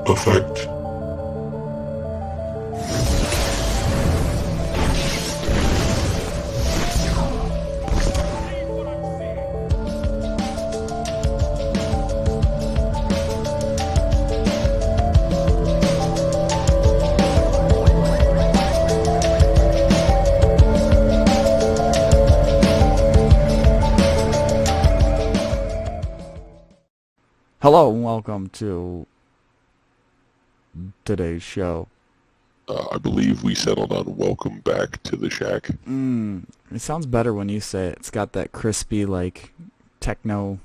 effect. Hello and welcome to today's show. I believe we settled on welcome back to the shack. It sounds better when you say it. It's got that crispy, like, techno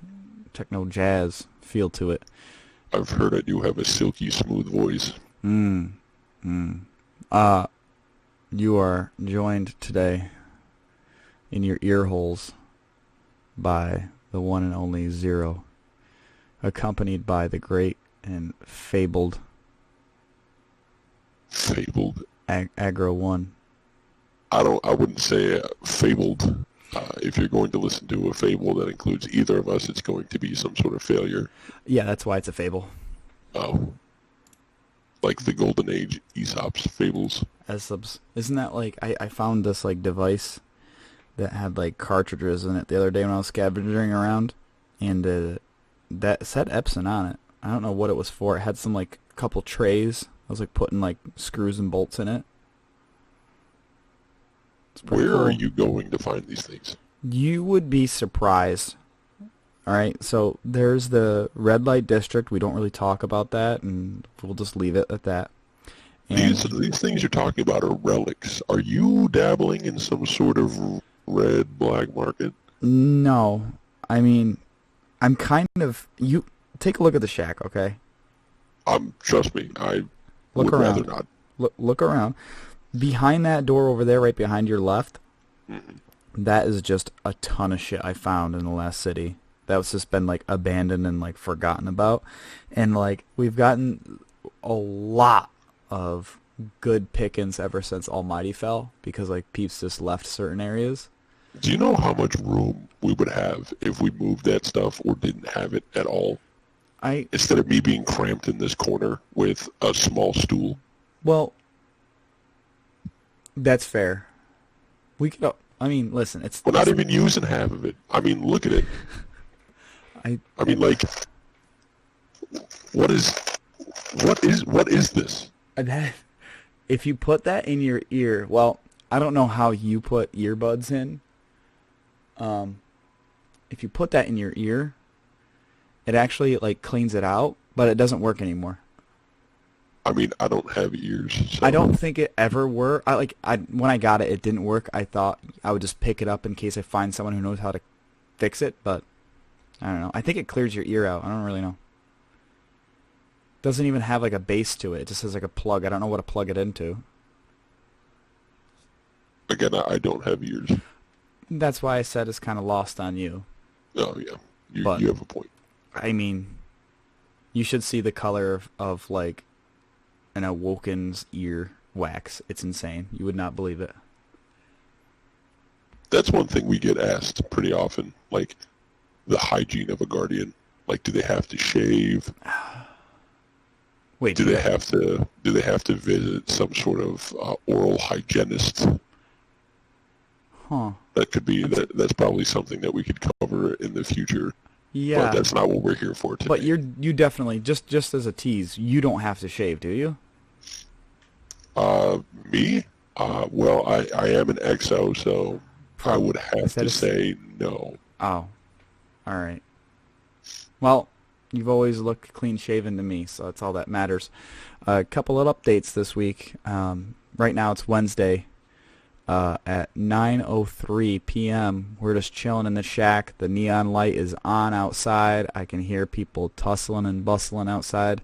jazz feel to it. I've heard I do have a silky smooth voice. You are joined today in your ear holes by the one and only Zero, accompanied by the great and fabled Aggro One. I wouldn't say fabled. If you're going to listen to a fable that includes either of us, it's going to be some sort of failure. Yeah, that's why it's a fable. Oh. Like the Golden Age Aesop's fables. Isn't that like, I found this like device that had like cartridges in it the other day when I was scavenging around, and that said Epson on it. I don't know what it was for. It had some like couple trays. I was like putting like screws and bolts in it. Where cool. are you going to find these things? You would be surprised. Alright, so there's the red light district. We don't really talk about that, and we'll just leave it at that. And These things you're talking about are relics. Are you dabbling in some sort of red black market? no, I mean, I'm kind of... You take a look at the shack, okay? Trust me, I Look would around. rather not. Look around. Behind that door over there, right behind your left, that is just a ton of shit I found in the last city. That was just been like abandoned and like forgotten about. And like we've gotten a lot of good pickings ever since Almighty fell, because like peeps just left certain areas. Do you know how much room we would have if we moved that stuff or didn't have it at all? Instead of me being cramped in this corner with a small stool. Well, that's fair. We could. I mean, listen. We're not even using half of it. I mean, look at it. I mean, like, what is this? If you put that in your ear, well, I don't know how you put earbuds in. If you put that in your ear, it actually like cleans it out, but it doesn't work anymore. I mean, I don't have ears. So. I don't think it ever worked. When I got it, it didn't work. I thought I would just pick it up in case I find someone who knows how to fix it, but I don't know. I think it clears your ear out. I don't really know. Doesn't even have like a base to it. It just has like a plug. I don't know what to plug it into. Again, I don't have ears. That's why I said it's kind of lost on you. Oh, yeah. You have a point. I mean, you should see the color of like an awoken's ear wax. It's insane. You would not believe it. That's one thing we get asked pretty often, like the hygiene of a guardian. Like, do they have to shave? Wait, do they have to visit some sort of oral hygienist? Huh. That could be that's probably something that we could cover in the future. Yeah. But that's not what we're here for today. But you definitely, just as a tease, you don't have to shave, do you? Me? Well, I am an XO, so I would have to say no. Oh. Alright. Well, you've always looked clean-shaven to me, so that's all that matters. A couple of updates this week. Right now it's Wednesday. At 9:03 p.m. we're just chilling in the shack. The neon light is on outside. I can hear people tussling and bustling outside.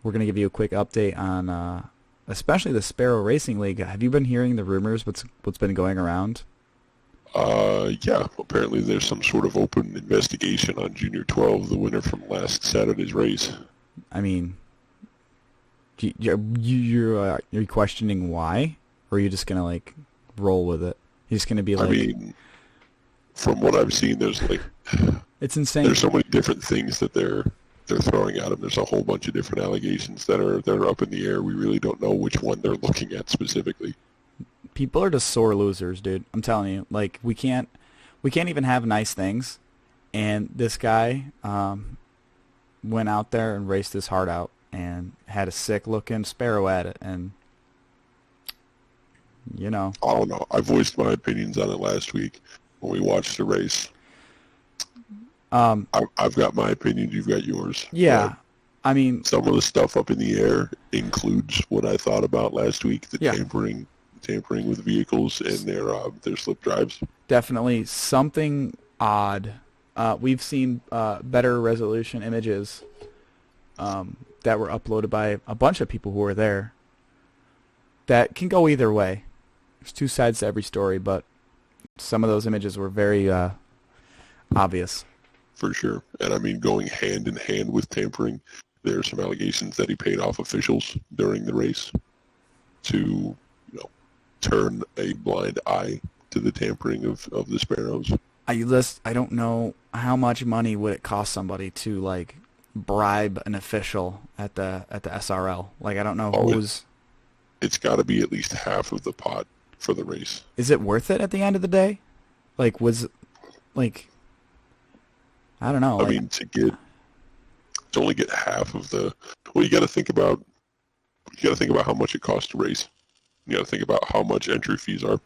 We're going to give you a quick update on especially the Sparrow Racing League. Have you been hearing the rumors, what's been going around? Yeah, apparently there's some sort of open investigation on Junior 12, the winner from last Saturday's race. I mean, you're questioning why? Or are you just going to, like, roll with it? You're just going to be like... I mean, from what I've seen, there's, like... It's insane. There's so many different things that they're they're throwing at him. There's a whole bunch of different allegations that are up in the air. We really don't know which one they're looking at specifically. People are just sore losers, dude. I'm telling you. Like, we can't even have nice things. And this guy went out there and raced his heart out and had a sick-looking sparrow at it. And, you know. I don't know. I voiced my opinions on it last week when we watched the race. I've got my opinion. You've got yours. Yeah. I mean, some of the stuff up in the air includes what I thought about last week, the tampering with vehicles and their slip drives. Definitely something odd. We've seen better resolution images that were uploaded by a bunch of people who were there that can go either way. There's two sides to every story, but some of those images were very obvious. For sure. And I mean, going hand in hand with tampering, there are some allegations that he paid off officials during the race to, turn a blind eye to the tampering of the sparrows. I don't know how much money would it cost somebody to, like, bribe an official at the SRL. Like, I don't know who's... It's got to be at least half of the pot for the race. Is it worth it at the end of the day? Like, I don't know. I mean, to only get half of the... Well, you got to think about how much it costs to race. You got to think about how much entry fees are.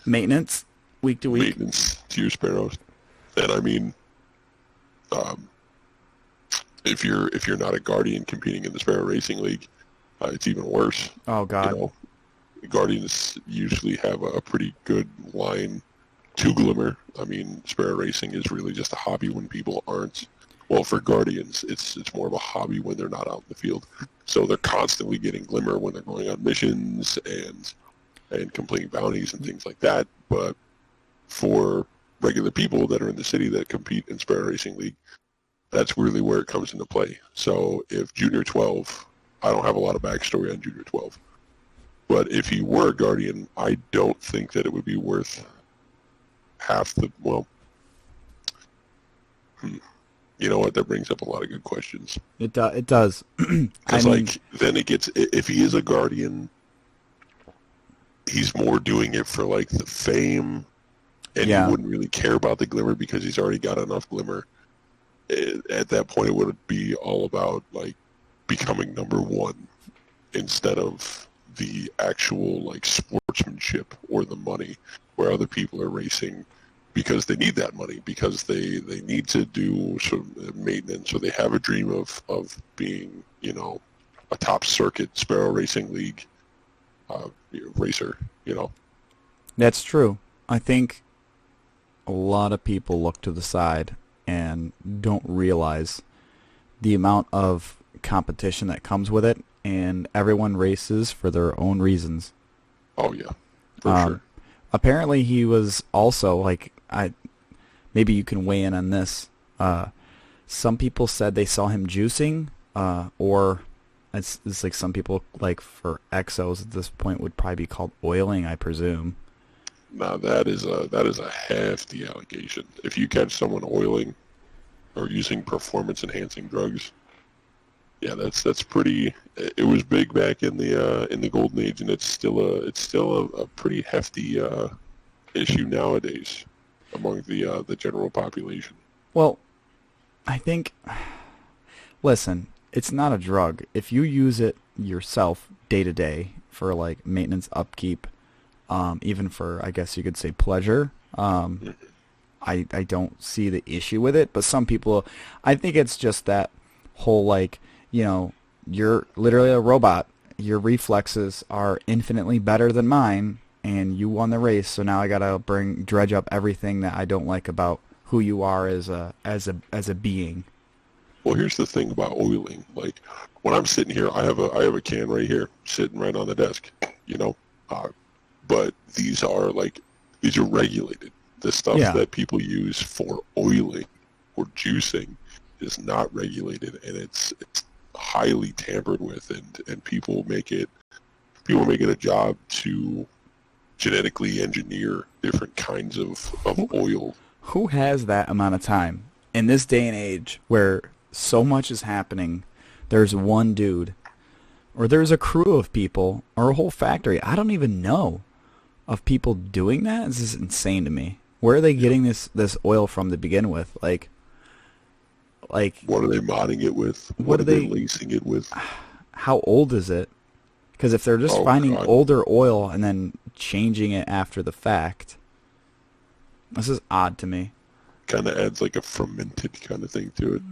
Maintenance, week to week. Maintenance to your sparrows. And I mean, if you're not a Guardian competing in the Sparrow Racing League, it's even worse. Oh God. Guardians usually have a pretty good line to Glimmer. I mean, Sparrow Racing is really just a hobby when people aren't. Well, for Guardians, it's more of a hobby when they're not out in the field. So they're constantly getting Glimmer when they're going on missions and completing bounties and things like that. But for regular people that are in the city that compete in Sparrow Racing League, that's really where it comes into play. So if Junior 12, I don't have a lot of backstory on Junior 12, but if he were a Guardian, I don't think that it would be worth half the, you know what? That brings up a lot of good questions. It does. Because, then it gets... If he is a Guardian, he's more doing it for, like, the fame, and he wouldn't really care about the Glimmer because he's already got enough Glimmer. At that point, it would be all about, like, becoming number one instead of the actual, like, sportsmanship or the money where other people are racing because they need that money, because they need to do some maintenance, or they have a dream of being, a top circuit Sparrow Racing League racer, That's true. I think a lot of people look to the side and don't realize the amount of competition that comes with it, and everyone races for their own reasons. Oh, yeah, for sure. Apparently he was also, like, maybe you can weigh in on this. Some people said they saw him juicing, or it's like some people, like, for exos at this point would probably be called oiling, I presume. Now that is a hefty allegation. If you catch someone oiling or using performance enhancing drugs, yeah, that's pretty. It was big back in the golden age, and it's still a pretty hefty issue nowadays among the general population. Well, I think, listen, it's not a drug. If you use it yourself day to day for, like, maintenance, upkeep, even for, I guess you could say, pleasure, I don't see the issue with it. But some people, I think it's just that whole, like, you're literally a robot. Your reflexes are infinitely better than mine, and you won the race, so now I gotta dredge up everything that I don't like about who you are as a being. Well, here's the thing about oiling. Like, when I'm sitting here, I have a can right here, sitting right on the desk, but these are regulated. The stuff that people use for oiling or juicing is not regulated, and it's highly tampered with, and people make it a job to genetically engineer different kinds of oil. Who has that amount of time in this day and age where so much is happening. There's one dude, or there's a crew of people, or a whole factory. I don't even know of people doing that. This is insane to me. Where are they getting this oil from to begin with? Like what are they modding it with? what What are are they they? lacing it with? How old is it? Because if they're just Oh finding God, older oil and then changing it after the fact, this is odd to me. kind of adds like a fermented kind of thing to it.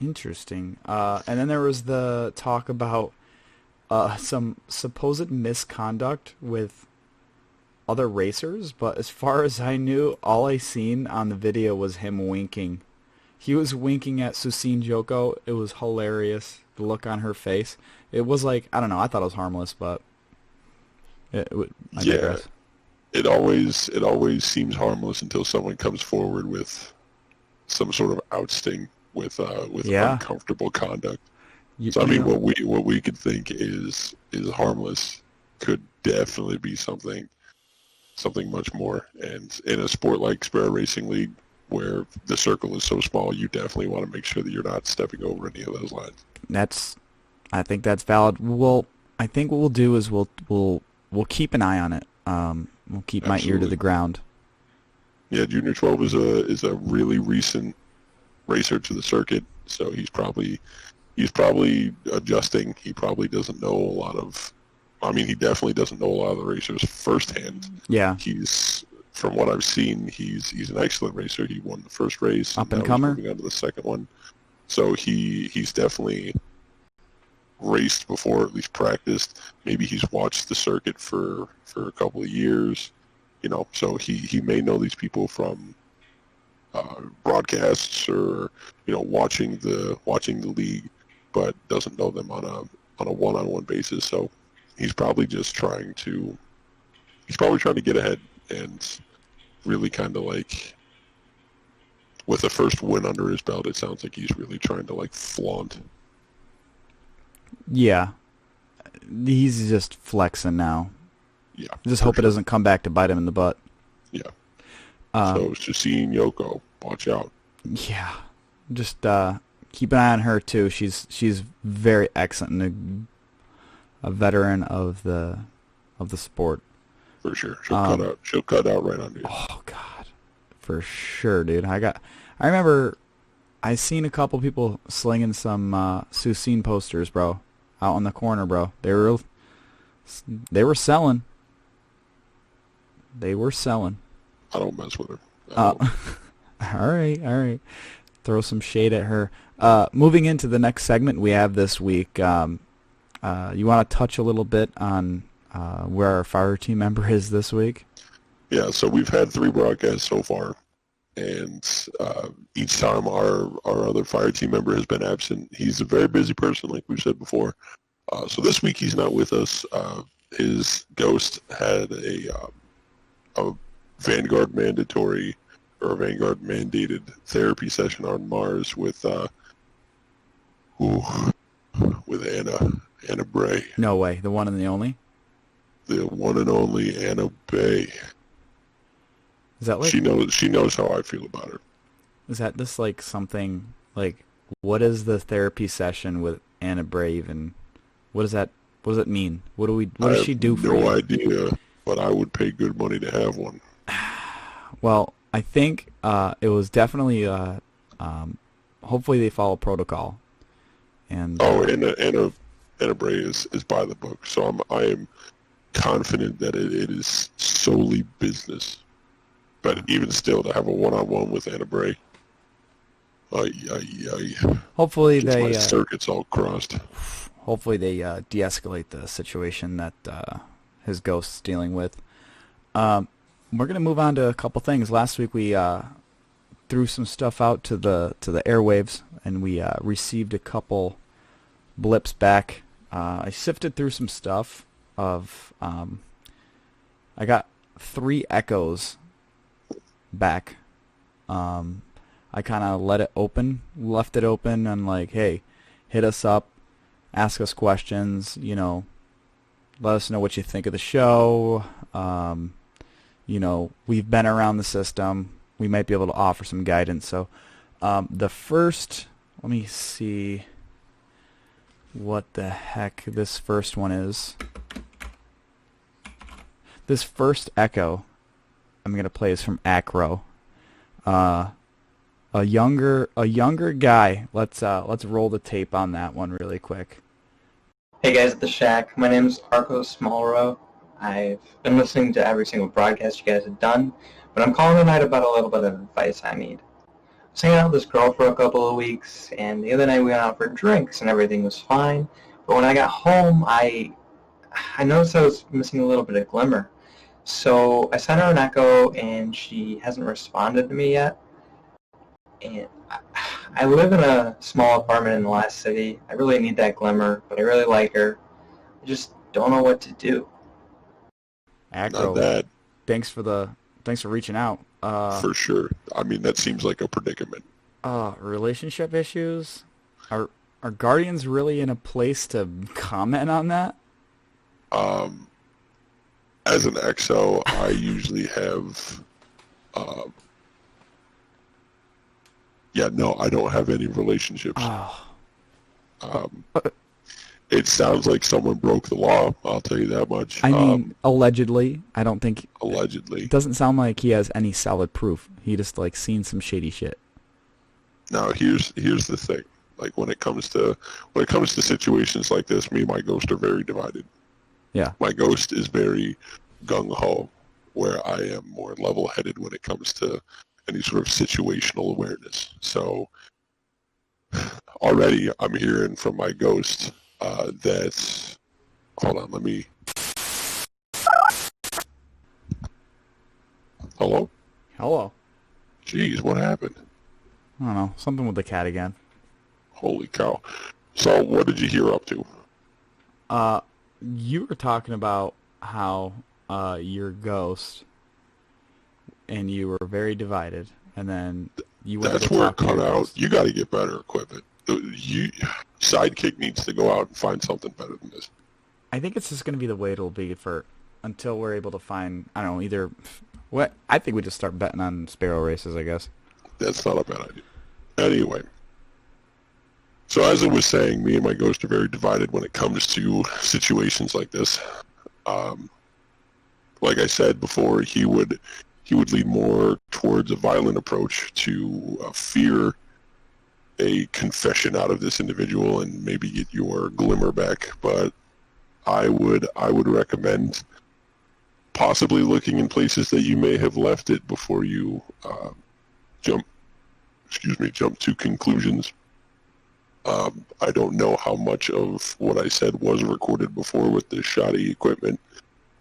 Interesting. And then there was the talk about some supposed misconduct with other racers, but as far as I knew, all I seen on the video was him winking. He was winking at Susine Joko. It was hilarious. The look on her face. It was like, I don't know, I thought it was harmless, but I Yeah, digress. it always seems harmless until someone comes forward with some sort of ousting with Yeah. uncomfortable conduct. You, So I you mean, know, what we could think is harmless could definitely be something much more. And in a sport like Sparrow Racing League, where the circle is so small, you definitely want to make sure that you're not stepping over any of those lines. that's I think that's valid. I think what we'll do is we'll keep an eye on it. We'll keep my ear to the Absolutely. ground. Yeah, Junior 12 is a really recent racer to the circuit, so he's probably adjusting. He probably doesn't know a lot of. I mean, he definitely doesn't know a lot of the racers firsthand. Yeah, From what I've seen, he's an excellent racer. He won the first race, and up and now he's comer. moving on to the second one. So he's definitely raced before, at least practiced. Maybe he's watched the circuit for a couple of years, so he may know these people from broadcasts or watching the league, but doesn't know them on a one-on-one basis. So he's probably trying to get ahead and really kind of like, with the first win under his belt, it sounds like he's really trying to like flaunt. Yeah, he's just flexing now. Yeah, Just for hope it sure. doesn't come back to bite him in the butt. Yeah. Um, So it's just seeing Yoko. Watch out. yeah, just keep an eye on her too. She's very excellent and a veteran of the sport. For sure. She'll cut out right under you. Oh God, for sure, dude. I remember I seen a couple people slinging some Susine posters, bro, out on the corner, bro. They were selling. They were selling. I don't mess with her. Uh, all right, all right. Throw some shade at her. Moving into the next segment we have this week, you want to touch a little bit on where our fire team member is this week? Yeah, so we've had 3 broadcasts so far, and each time our other fire team member has been absent. He's a very busy person, like we've said before. So this week he's not with us. His ghost had a Vanguard mandatory or a Vanguard mandated therapy session on Mars with Anna Bray, No way. The one and the only? the one and only Anna Bay. Is that like She knows how I feel about her. is that this like something like what is the therapy session with Anna Brave and what does that mean? What I does have she do for no you? idea, but I would pay good money to have one. Well, I think it was definitely hopefully they follow protocol and Oh, Anna Bray is by the book, so I am confident that it is solely business. But even still, to have a one-on-one with Anna Bray, hopefully gets my they circuits all crossed. de-escalate the situation that his ghost's dealing with. We're gonna move on to a couple things. Last week we threw some stuff out to the airwaves, and we received a couple blips back. I sifted through some stuff of I got 3 echoes back. I kind of left it open, and like, hey, hit us up, ask us questions, let us know what you think of the show. We've been around the system. We might be able to offer some guidance. So the first Let me see what the heck this first one is. This first echo I'm going to play is from Acro. A younger guy. Let's roll the tape on that one really quick. Hey guys at the Shack, my name is Arco Smallrow. I've been listening to every single broadcast you guys have done, but I'm calling tonight about a little bit of advice I need. I was hanging out with this girl for a couple of weeks, and the other night we went out for drinks and everything was fine, but when I got home I noticed I was missing a little bit of glimmer. So I sent her an echo and she hasn't responded to me yet. And I live in a small apartment in the last city. I really need that glimmer, but I really like her. I just don't know what to do. Acro, Not bad. thanks for reaching out. For sure. I mean, that seems like a predicament. Relationship issues? Are guardians really in a place to comment on that? As an XO, I usually have... I don't have any relationships. It sounds like someone broke the law, I'll tell you that much. I mean, allegedly. I don't think... Allegedly. It doesn't sound like he has any solid proof. He just, seen some shady shit. Now, here's the thing. Like, when it comes to situations like this, me and my ghost are very divided. Yeah. My ghost is very gung-ho, where I am more level-headed when it comes to any sort of situational awareness. So already I'm hearing from my ghost that... Hold on, let me... Hello? Hello. Jeez, what happened? I don't know. Something with the cat again. Holy cow. So what did you hear up to? You were talking about how your ghost and you were very divided, and then you went That's to where talk it to your cut out. ghost. You got to get better equipment. Sidekick needs to go out and find something better than this. I think it's just going to be the way it'll be until we're able to find, I don't know, either... What I think we just start betting on sparrow races, I guess. That's not a bad idea. Anyway. So as I was saying, me and my ghost are very divided when it comes to situations like this. Like I said before, he would lean more towards a violent approach to fear a confession out of this individual and maybe get your glimmer back. But I would recommend possibly looking in places that you may have left it before you jump to conclusions. I don't know how much of what I said was recorded before with the shoddy equipment,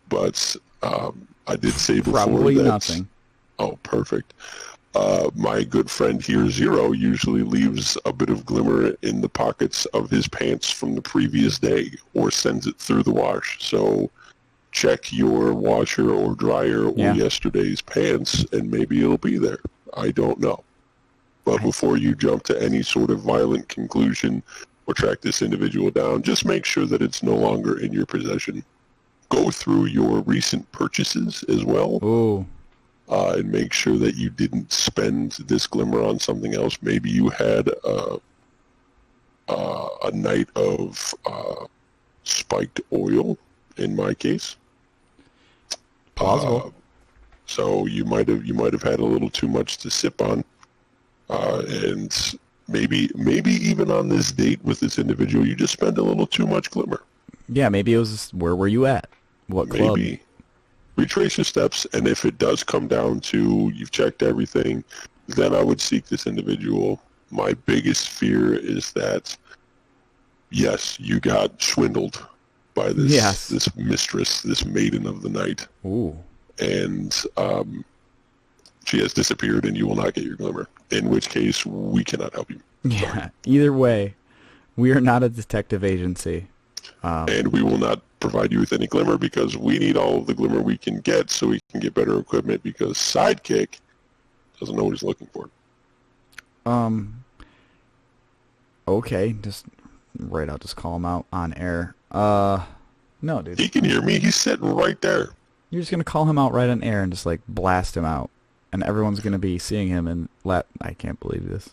but I did say before Probably that... nothing. Oh, perfect. My good friend here, Zero, usually leaves a bit of glimmer in the pockets of his pants from the previous day, or sends it through the wash. So check your washer or dryer or yesterday's pants, and maybe it'll be there. I don't know. But before you jump to any sort of violent conclusion or track this individual down, just make sure that it's no longer in your possession. Go through your recent purchases as well. Ooh. And make sure that you didn't spend this glimmer on something else. Maybe you had a night of spiked oil, in my case. Plausible. So you might have had a little too much to sip on. And maybe even on this date with this individual, you just spent a little too much glimmer. Yeah, maybe it was, where were you at? What club? Maybe. Retrace your steps, and if it does come down to you've checked everything, then I would seek this individual. My biggest fear is that, yes, you got swindled by this mistress, this maiden of the night. Ooh. And she has disappeared, and you will not get your glimmer, in which case we cannot help you. Yeah, Sorry. Either way, we are not a detective agency. And we will not provide you with any glimmer because we need all of the glimmer we can get so we can get better equipment because Sidekick doesn't know what he's looking for. Okay, I'll just call him out on air. No, dude. He can hear me. He's sitting right there. You're just going to call him out right on air and just, blast him out. And everyone's going to be seeing him and I can't believe this.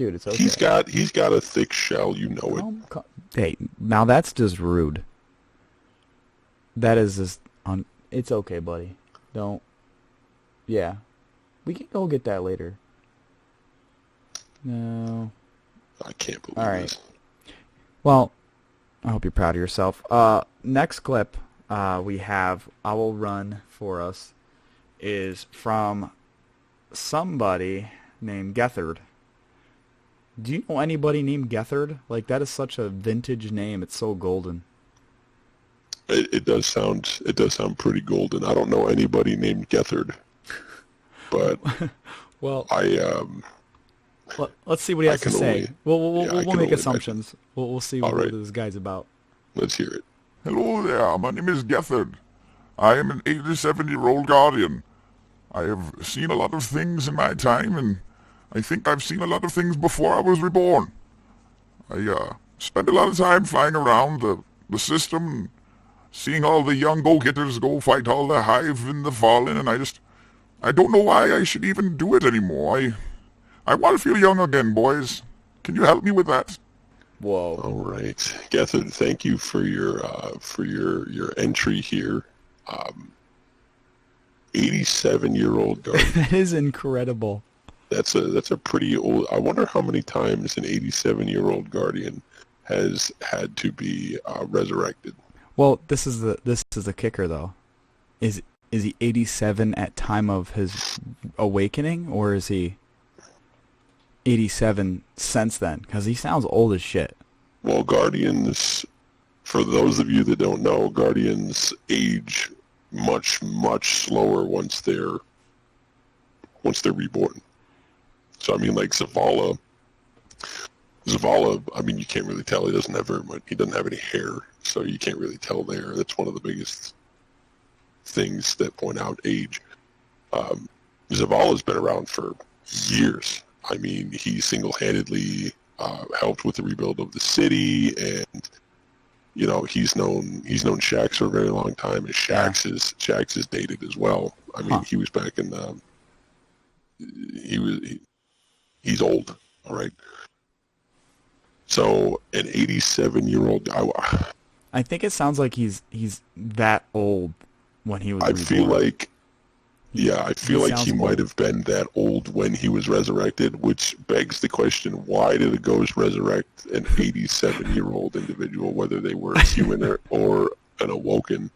Dude, it's okay. He's got a thick shell, you know it. Hey, now that's just rude. That is just it's okay, buddy. Don't. Yeah, we can go get that later. No. I can't believe All right. this. Well, I hope you're proud of yourself. Next clip we have, I will run for us, is from somebody named Gethard. Do you know anybody named Gethard? Like, that is such a vintage name. It's so golden. It does sound pretty golden. I don't know anybody named Gethard, but well, let's see what he has to say. We'll make assumptions. We'll see what this guy's about. Let's hear it. Hello there, my name is Gethard. I am an 87-year-old guardian. I have seen a lot of things in my time, and I think I've seen a lot of things before I was reborn. I spent a lot of time flying around the system, seeing all the young go-getters go fight all the hive and the fallen, and I don't know why I should even do it anymore. I want to feel young again, boys. Can you help me with that? Whoa. All right, Gethard, thank you for your entry here. 87-year-old guardian. That is incredible. That's a pretty old. I wonder how many times an 87-year-old guardian has had to be resurrected. Well, this is the kicker though. Is he 87 at time of his awakening, or is he 87 since then? Because he sounds old as shit. Well, guardians, for those of you that don't know, guardians age much, much slower once they're reborn. So I mean, like Zavala, I mean, you can't really tell. He doesn't have very much. He doesn't have any hair, so you can't really tell there. That's one of the biggest things that point out age. Zavala's been around for years. I mean, he single-handedly helped with the rebuild of the city, and you know, he's known Shax for a very long time, and Shax is dated as well. I mean, he was back in he's old, all right. So an 87-year-old guy. I think it sounds like he's that old when he was reborn. I feel like he might have been that old when he was resurrected, which begs the question, why did a ghost resurrect an 87-year-old individual, whether they were a human or an awoken?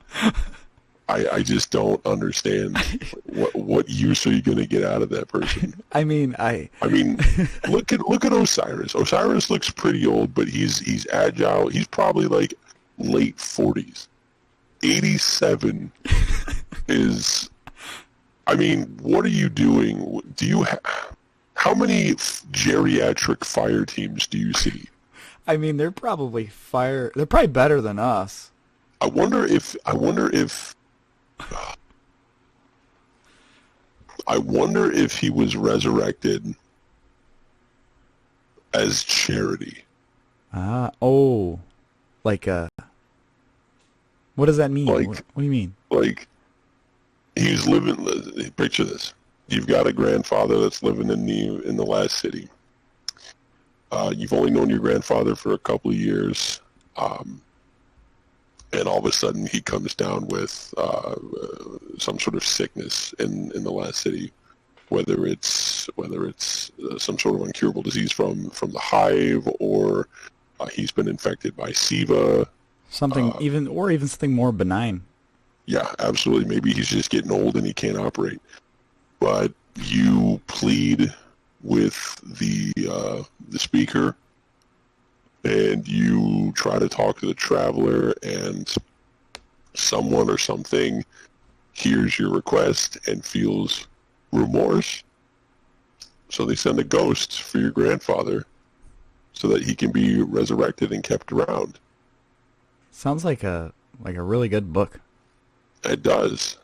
I just don't understand what use are you going to get out of that person? I mean, look at Osiris. Osiris looks pretty old, but he's agile. He's probably like late 40s. 87 is. I mean, what are you doing? How many geriatric fire teams do you see? I mean, they're probably better than us. I wonder if he was resurrected as charity. Like what does that mean? Like, what do you mean? Like, he's living. Picture this: you've got a grandfather that's living in the last city. You've only known your grandfather for a couple of years, and all of a sudden he comes down with some sort of sickness in the last city, whether it's some sort of incurable disease from the hive, or he's been infected by SIVA. Something even something more benign. Yeah, absolutely. Maybe he's just getting old and he can't operate. But you plead with the speaker, and you try to talk to the traveler, and someone or something hears your request and feels remorse. So they send a ghost for your grandfather so that he can be resurrected and kept around. Sounds like a really good book. It does.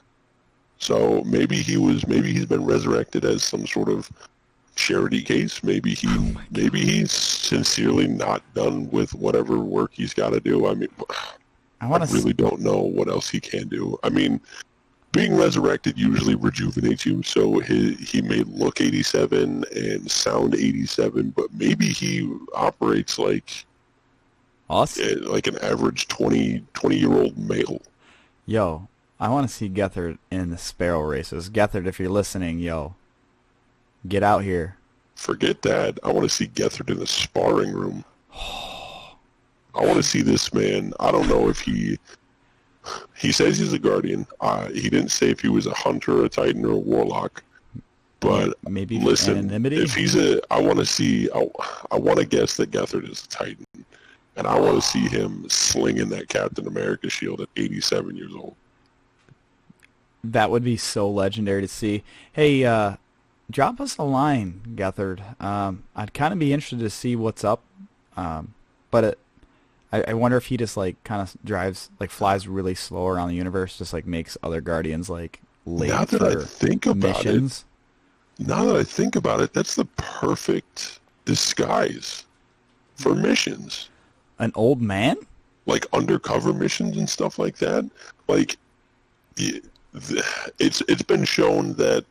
So maybe he's been resurrected as some sort of charity case. Maybe he's sincerely not done with whatever work he's got to do. I mean, I really don't know what else he can do. I mean, being resurrected usually rejuvenates you, so he may look 87 and sound 87, but maybe he operates like Us? like an average 20-year-old male. Yo, I want to see Gethard in the Sparrow races. Gethard, if you're listening, yo, get out here. Forget that. I want to see Gethard in a sparring room. I want to see this man. I don't know if he says he's a guardian. He didn't say if he was a hunter, a titan, or a warlock. But maybe listen, anonymity? if he's I want to guess that Gethard is a titan. And I want to see him slinging that Captain America shield at 87 years old. That would be so legendary to see. Hey, drop us a line, Gethard. I'd kind of be interested to see what's up. But I wonder if he just like kind of drives, like flies really slow around the universe, just like makes other Guardians like late Now that I think about missions. Now that I think about it, that's the perfect disguise for missions. An old man? Like undercover missions and stuff like that. Like, it's been shown that,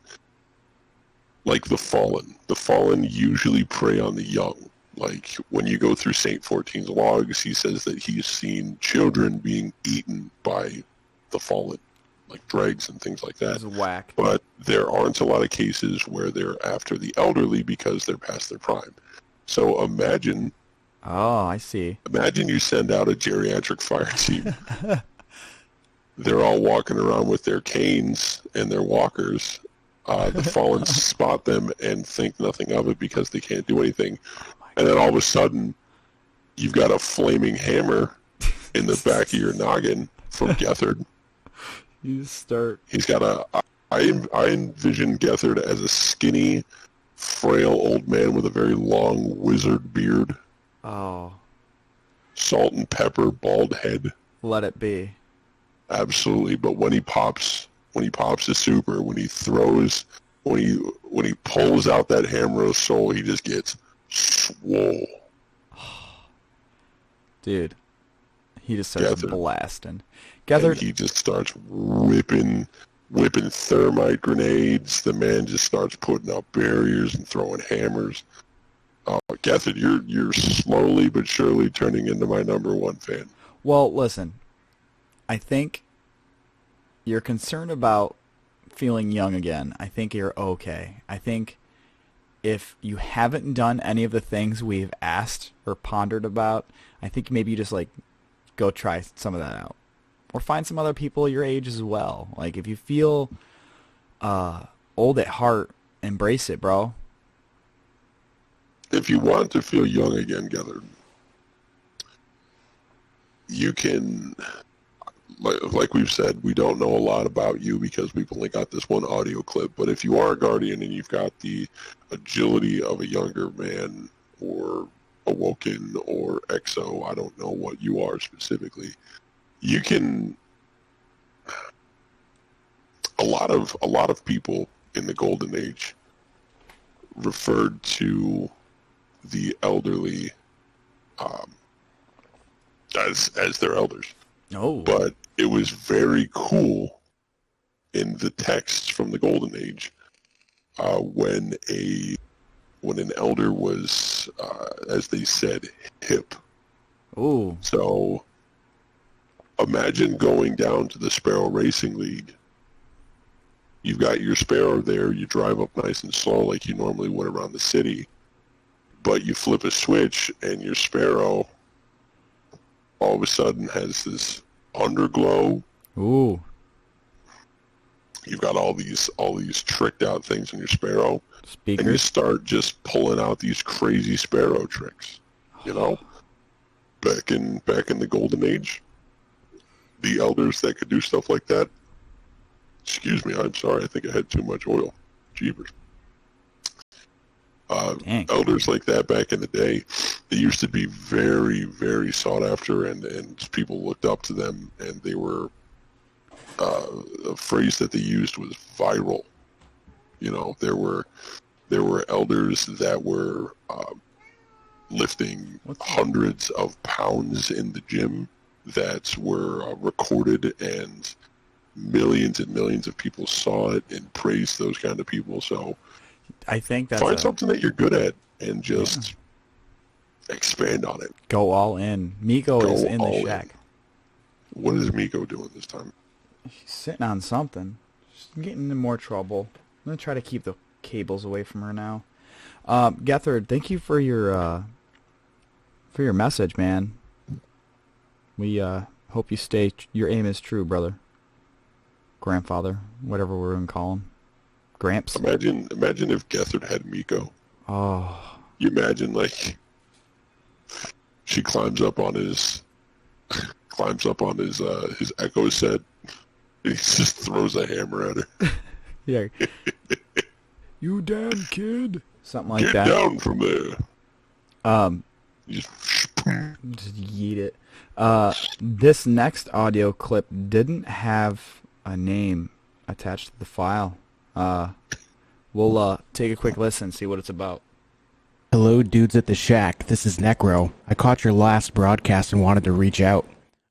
like, the Fallen usually prey on the young. Like, when you go through Saint 14's logs, he says that he's seen children being eaten by the Fallen, like dregs and things like that. It's whack. But there aren't a lot of cases where they're after the elderly because they're past their prime. So imagine I see. Imagine you send out a geriatric fire team. They're all walking around with their canes and their walkers. The Fallen spot them and think nothing of it because they can't do anything. And then all of a sudden, you've got a flaming hammer in the back of your noggin from Gethard. You start. He's got I envision Gethard as a skinny, frail old man with a very long wizard beard. Oh. Salt and pepper, bald head. Let it be. Absolutely, but when he pops his super, when he pulls out that hammer of soul, he just gets swole. Dude, he just starts blasting. And he just starts whipping thermite grenades. The man just starts putting up barriers and throwing hammers. Gethard, you're slowly but surely turning into my number one fan. Well, listen, I think you're concerned about feeling young again. I think you're okay. I think if you haven't done any of the things we've asked or pondered about, I think maybe you just like go try some of that out. Or find some other people your age as well. Like if you feel old at heart, embrace it, bro. If you want to feel young again, Gethard, you can, like we've said, we don't know a lot about you because we've only got this one audio clip, but if you are a Guardian and you've got the agility of a younger man or Awoken or Exo, I don't know what you are specifically, you can, a lot of people in the Golden Age referred to the elderly as their elders. Oh. But it was very cool in the texts from the Golden Age when an elder was, as they said, hip. Ooh. So imagine going down to the Sparrow Racing League. You've got your Sparrow there. You drive up nice and slow like you normally would around the city. But you flip a switch and your Sparrow all of a sudden has this underglow. Ooh. You've got all these tricked out things in your Sparrow. Speakers. And you start just pulling out these crazy Sparrow tricks. You know? Back in the Golden Age, the elders that could do stuff like that. Excuse me, I'm sorry, I think I had too much oil. Jeepers. Elders like that back in the day, they used to be very, very sought after, and people looked up to them, and they were, a phrase that they used was viral. You know, there were elders that were lifting hundreds of pounds in the gym that were recorded and millions and millions of people saw it and praised those kind of people. So I think that's find something that you're good at and just expand on it. go all in. Miko is in the all shack. What is Miko doing this time? She's sitting on something. She's getting into more trouble. I'm gonna try to keep the cables away from her now. Gethard, thank you for your message, man. We hope you stay. Your aim is true, brother. Grandfather, whatever we're gonna call him. Gramps. Imagine if Gethard had Miko. Oh. You imagine, like, she climbs up on his Echo set. He just throws a hammer at her. Yeah. You damn kid. Something like Get that. down from there. Just yeet it. This next audio clip didn't have a name attached to the file. We'll take a quick listen, see what it's about. Hello, dudes at the shack. This is Necro. I caught your last broadcast and wanted to reach out.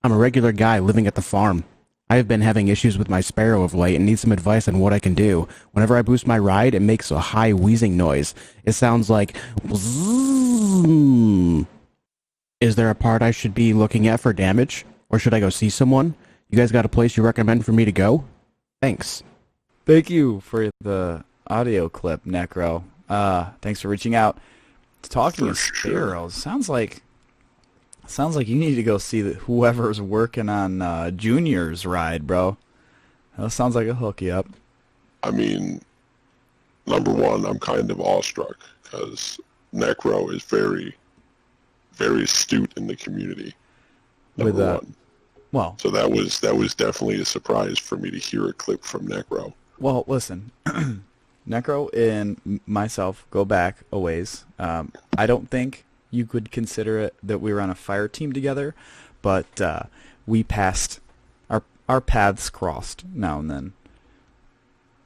I'm a regular guy living at the farm. I have been having issues with my sparrow of late and need some advice on what I can do. Whenever I boost my ride, it makes a high wheezing noise. It sounds like bzzz. Is there a part I should be looking at for damage? Or should I go see someone? You guys got a place you recommend for me to go? Thanks. Thank you for the audio clip, Necro. Thanks for reaching out. Talking For of sure. sparrows, sounds like you need to go see whoever's working on Junior's ride, bro. That sounds like a hook you up. I mean, number one, I'm kind of awestruck because Necro is very, very astute in the community. Number With one. well, So that was definitely a surprise for me to hear a clip from Necro. well, listen. Necro and myself go back a ways. I don't think you could consider it that we were on a fire team together, but we passed our paths crossed now and then.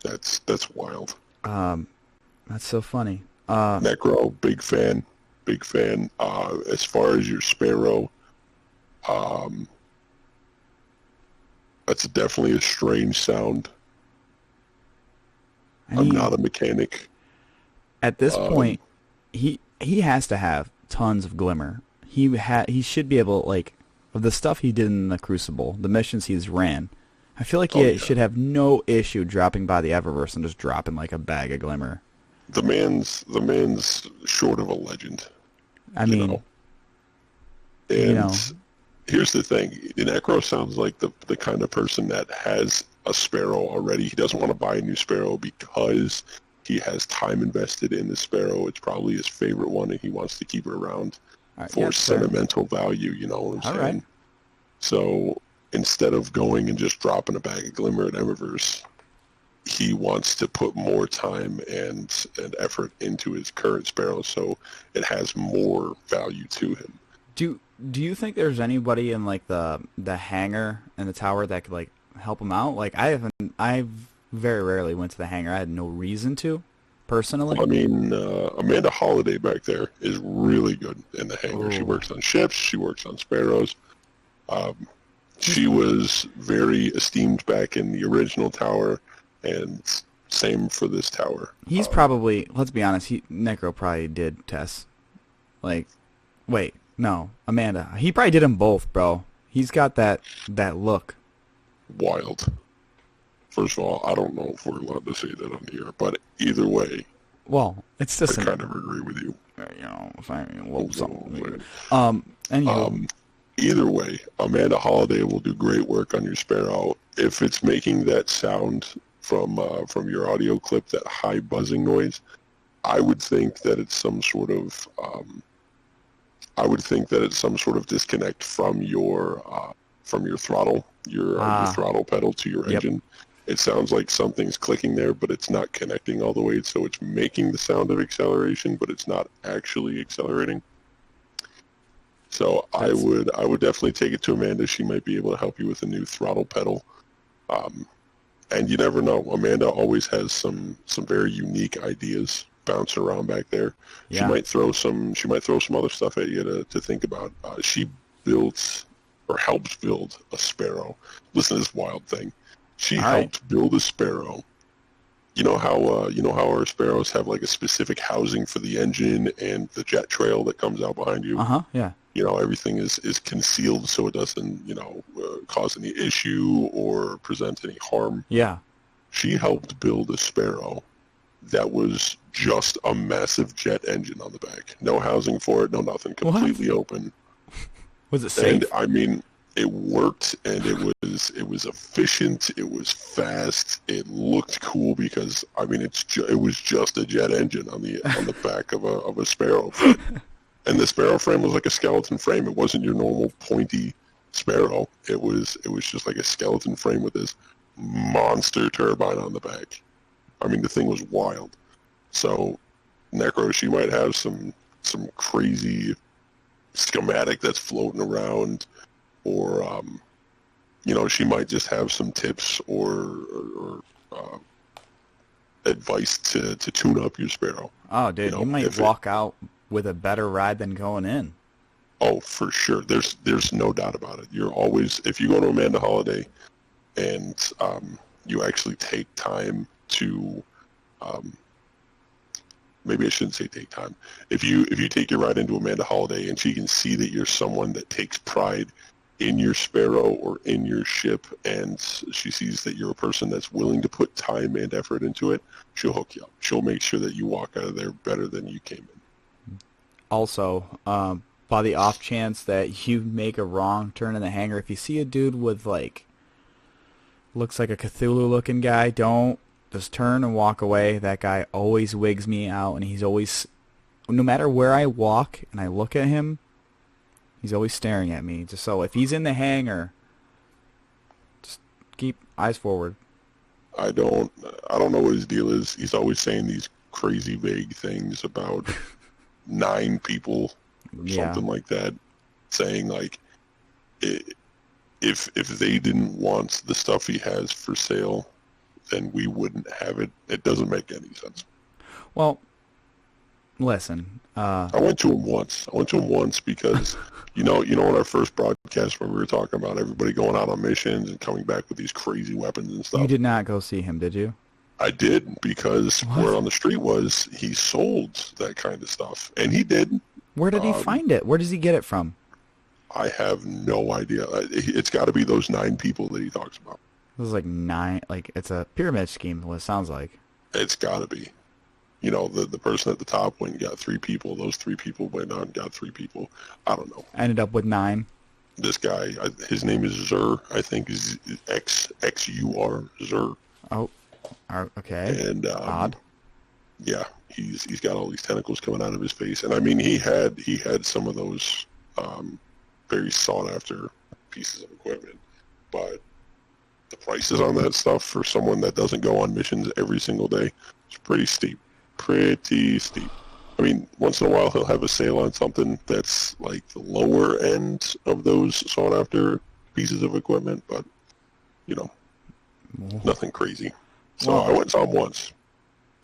That's wild. That's so funny. Necro, big fan. As far as your sparrow, that's definitely a strange sound. I'm not a mechanic. At this point, he has to have tons of glimmer. He should be able, like, of the stuff he did in the Crucible, the missions he's ran. I feel like he should have no issue dropping by the Eververse and just dropping like a bag of glimmer. The man's short of a legend. I mean, know? And here's the thing: Necro sounds like the kind of person that has a sparrow already. He doesn't want to buy a new sparrow because he has time invested in the sparrow. It's probably his favorite one, and he wants to keep it around for sentimental value. You know what I'm saying? Right. So instead of going and just dropping a bag of glimmer at Eververse, he wants to put more time and effort into his current sparrow, so it has more value to him. Do you think there's anybody in like the hangar and the tower that could like help him out? Like I very rarely went to the hangar. I had no reason to, personally. I mean, Amanda Holiday back there is really good in the hangar. Ooh. She works on ships. She works on sparrows. She was very esteemed back in the original tower, and same for this tower. He's probably, let's be honest, Necro probably did Tess. Like, wait, no, Amanda. He probably did them both, bro. He's got that look. Wild. First of all, I don't know if we're allowed to say that on here, but either way, well, it's just I kind of agree with you. Either way, Amanda Holiday will do great work on your sparrow. If it's making that sound from your audio clip, that high buzzing noise, I would think that it's some sort of disconnect from your throttle, your throttle pedal to your engine. It sounds like something's clicking there, but it's not connecting all the way, so it's making the sound of acceleration, but it's not actually accelerating. So I would definitely take it to Amanda. She might be able to help you with a new throttle pedal. And you never know. Amanda always has some very unique ideas bouncing around back there. Yeah. She might throw some other stuff at you to think about. She builds or helps build a sparrow. Listen to this wild thing. She All helped right. build a Sparrow. You know how our Sparrows have like a specific housing for the engine and the jet trail that comes out behind you. Yeah. Everything is concealed so it doesn't cause any issue or present any harm. Yeah. She helped build a Sparrow that was just a massive jet engine on the back. No housing for it, no nothing, completely open. Was it safe? And I mean, it worked, and it was efficient. It was fast. It looked cool because I mean, it was just a jet engine on the back of a Sparrow frame. And the Sparrow frame was like a skeleton frame. It wasn't your normal pointy Sparrow. It was just like a skeleton frame with this monster turbine on the back. I mean, the thing was wild. So, Necro, she might have some crazy schematic that's floating around, or she might just have some tips or advice to tune up your Sparrow. Oh, dude, you might walk out with a better ride than going in. Oh, for sure. There's no doubt about it. You're always, if you go to Amanda Holiday and you actually take time to, maybe I shouldn't say take time. If you take your ride into Amanda Holiday and she can see that you're someone that takes pride in your Sparrow or in your ship, and she sees that you're a person that's willing to put time and effort into it, she'll hook you up. She'll make sure that you walk out of there better than you came in. Also, by the off chance that you make a wrong turn in the hangar, if you see a dude with looks like a Cthulhu looking guy, don't just turn and walk away. That guy always wigs me out, and he's always, no matter where I walk and I look at him, he's always staring at me. Just so if he's in the hangar, just keep eyes forward. I don't know what his deal is. He's always saying these crazy vague things about 9 people, or something like that, saying like if they didn't want the stuff he has for sale, then we wouldn't have it. It doesn't make any sense. Well, listen. I went to him once because you know in our first broadcast when we were talking about everybody going out on missions and coming back with these crazy weapons and stuff. You did not go see him, did you? I did, because word on the street was he sold that kind of stuff, and he did. Where did he find it? Where does he get it from? I have no idea. It's got to be those 9 people that he talks about. This is like 9, it's a pyramid scheme, what it sounds like. It's got to be. The person at the top went and got 3 people. Those 3 people went out and got 3 people. I don't know. Ended up with 9. This guy, his name is Zur, I think, is Xur, Zur. Oh, okay. And odd. Yeah, he's got all these tentacles coming out of his face, and I mean he had some of those very sought after pieces of equipment, but the prices on that stuff for someone that doesn't go on missions every single day is pretty steep. I mean, once in a while he'll have a sale on something that's like the lower end of those sought after pieces of equipment, but nothing crazy. So I went and saw him once.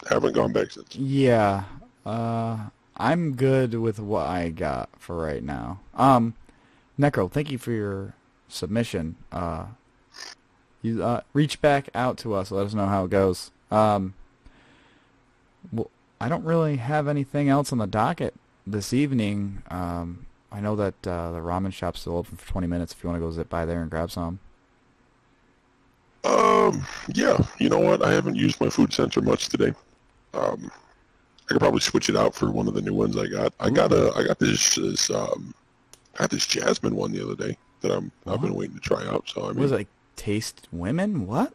Haven't gone back since. Yeah. I'm good with what I got for right now. Necro, thank you for your submission. You reach back out to us. Let us know how it goes. Well, I don't really have anything else on the docket this evening. I know that the ramen shop's still open for 20 minutes if you want to go zip by there and grab some. Yeah, you know what? I haven't used my food center much today. I could probably switch it out for one of the new ones I got. I got this jasmine one the other day that I've been waiting to try out. So I mean, was it like taste women? What?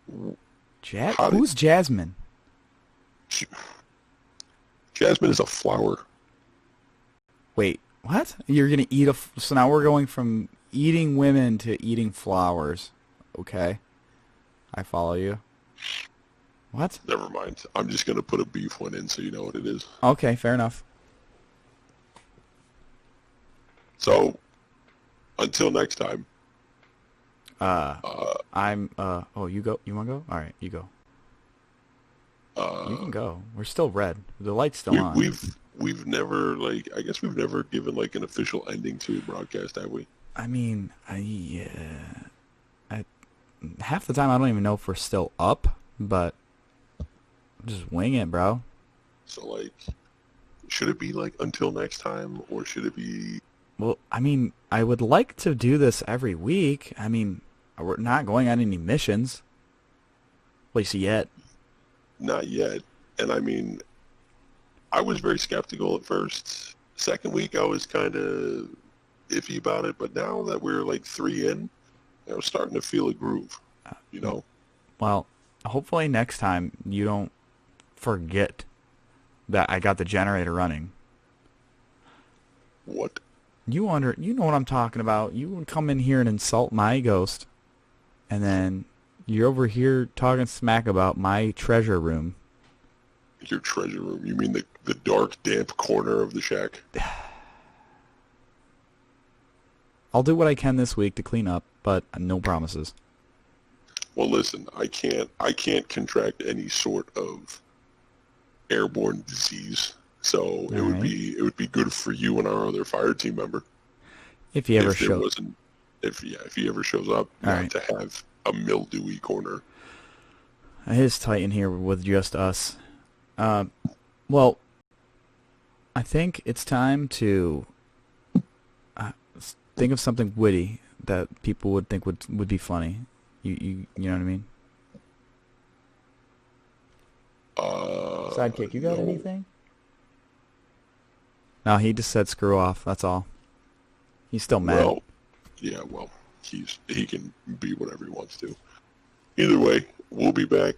Who's Jasmine? Jasmine is a flower. Wait, what? You're gonna eat so now we're going from eating women to eating flowers. Okay, I follow you. What? Never mind. I'm just gonna put a beef one in so you know what it is. Okay, fair enough. So, until next time. Oh, you go. You want to go? All right, you go. You can go. We're still red. The light's still on. We've never I guess we've never given an official ending to a broadcast, have we? I mean, half the time I don't even know if we're still up, but just wing it, bro. So, like, should it be, like, until next time, or should it be... Well, I mean, I would like to do this every week. I mean, we're not going on any missions. At least yet. Not yet. And, I mean, I was very skeptical at first. Second week, I was kind of iffy about it, but now that we're, like, 3 in, I was starting to feel a groove, you know? Well, hopefully next time you don't forget that I got the generator running. What? You know what I'm talking about. You would come in here and insult my ghost, and then you're over here talking smack about my treasure room. Your treasure room? You mean the dark, damp corner of the shack? I'll do what I can this week to clean up, but no promises. Well, listen, I can't contract any sort of airborne disease, so it would be good for you and our other fire team member If he ever if there shows. wasn't if he ever shows up, not to have a mildewy corner. It is tight in here with just us. Well, I think it's time to think of something witty that people would think would be funny. You know what I mean? Sidekick, you got no. anything? No, he just said screw off. That's all. He's still mad. Well, yeah, well, he can be whatever he wants to. Either way, we'll be back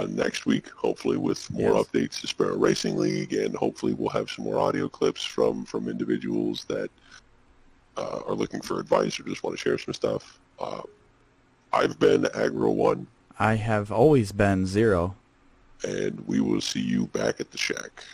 next week, hopefully with more updates to Sparrow Racing League, and hopefully we'll have some more audio clips from individuals that are looking for advice or just want to share some stuff. I've been Agro1. I have always been Zero. And we will see you back at the shack.